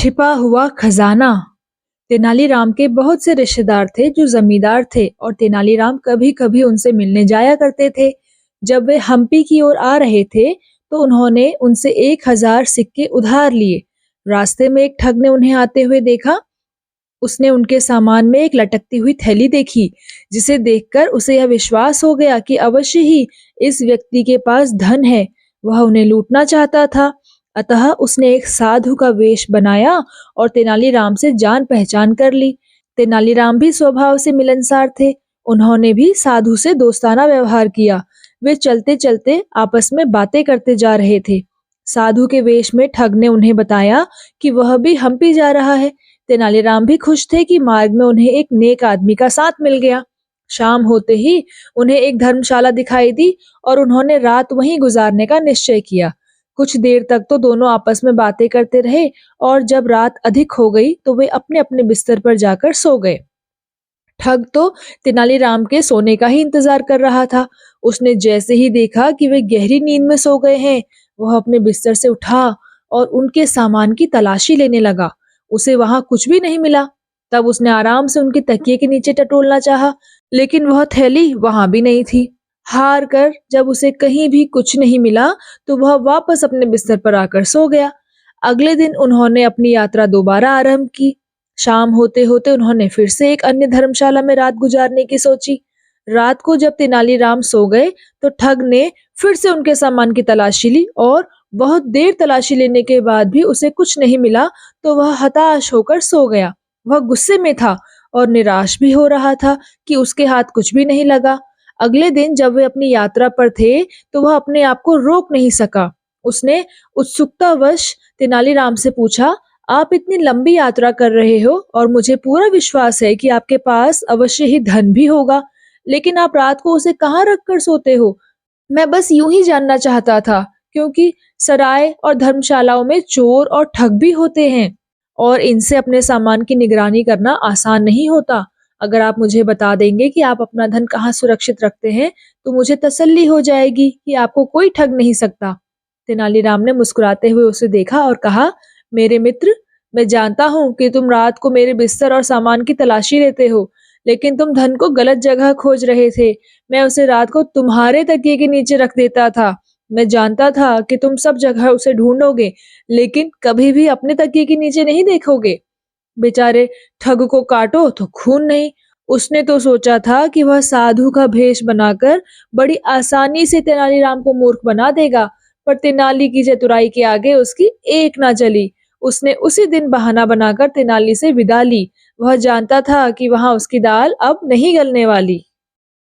छिपा हुआ खजाना। तेनालीराम के बहुत से रिश्तेदार थे जो जमींदार थे और तेनालीराम कभी कभी उनसे मिलने जाया करते थे। जब वे हम्पी की ओर आ रहे थे तो उन्होंने उनसे 1,000 सिक्के उधार लिए। रास्ते में एक ठग ने उन्हें आते हुए देखा। उसने उनके सामान में एक लटकती हुई थैली देखी, जिसे देखकर उसे यह विश्वास हो गया कि अवश्य ही इस व्यक्ति के पास धन है। वह उन्हें लूटना चाहता था। अतः उसने एक साधु का वेश बनाया और तेनालीराम से जान पहचान कर ली। तेनालीराम भी स्वभाव से मिलनसार थे। उन्होंने भी साधु से दोस्ताना व्यवहार किया। वे चलते चलते आपस में बातें करते जा रहे थे। साधु के वेश में ठग ने उन्हें बताया कि वह भी हम्पी जा रहा है। तेनालीराम भी खुश थे कि मार्ग में उन्हें एक नेक आदमी का साथ मिल गया। शाम होते ही उन्हें एक धर्मशाला दिखाई दी और उन्होंने रात वहीं गुजारने का निश्चय किया। कुछ देर तक तो दोनों आपस में बातें करते रहे और जब रात अधिक हो गई तो वे अपने अपने बिस्तर पर जाकर सो गए। ठग तो तेनालीराम के सोने का ही इंतजार कर रहा था। उसने जैसे ही देखा कि वे गहरी नींद में सो गए हैं, वह अपने बिस्तर से उठा और उनके सामान की तलाशी लेने लगा। उसे वहां कुछ भी नहीं मिला। तब उसने आराम से उनके तकिए के नीचे टटोलना चाहा, लेकिन वह थैली वहां भी नहीं थी। हार कर जब उसे कहीं भी कुछ नहीं मिला तो वह वापस अपने बिस्तर पर आकर सो गया। अगले दिन उन्होंने अपनी यात्रा दोबारा आरंभ की। शाम होते होते उन्होंने फिर से एक अन्य धर्मशाला में रात गुजारने की सोची। रात को जब तेनालीराम सो गए तो ठग ने फिर से उनके सामान की तलाशी ली और बहुत देर तलाशी लेने के बाद भी उसे कुछ नहीं मिला तो वह हताश होकर सो गया। वह गुस्से में था और निराश भी हो रहा था कि उसके हाथ कुछ भी नहीं लगा। अगले दिन जब वे अपनी यात्रा पर थे तो वह अपने आप को रोक नहीं सका। उसने उत्सुकतावश तेनालीराम से पूछा, आप इतनी लंबी यात्रा कर रहे हो और मुझे पूरा विश्वास है कि आपके पास अवश्य ही धन भी होगा, लेकिन आप रात को उसे कहाँ रख कर सोते हो? मैं बस यूं ही जानना चाहता था, क्योंकि सराय और धर्मशालाओं में चोर और ठग भी होते हैं और इनसे अपने सामान की निगरानी करना आसान नहीं होता। अगर आप मुझे बता देंगे कि आप अपना धन कहाँ सुरक्षित रखते हैं तो मुझे तसल्ली हो जाएगी कि आपको कोई ठग नहीं सकता। तेनालीराम ने मुस्कुराते हुए उसे देखा और कहा, मेरे मित्र, मैं जानता हूँ कि तुम रात को मेरे बिस्तर और सामान की तलाशी लेते हो, लेकिन तुम धन को गलत जगह खोज रहे थे। मैं उसे रात को तुम्हारे तकिए के नीचे रख देता था। मैं जानता था कि तुम सब जगह उसे ढूंढोगे, लेकिन कभी भी अपने तकिए के नीचे नहीं देखोगे। बेचारे ठग को काटो तो खून नहीं। उसने तो सोचा था कि वह साधु का भेष बनाकर बड़ी आसानी से तेनालीराम को मूर्ख बना देगा, पर तेनाली की चतुराई के आगे उसकी एक ना चली। उसने उसी दिन बहाना बनाकर तेनाली से विदा ली। वह जानता था कि वहां उसकी दाल अब नहीं गलने वाली।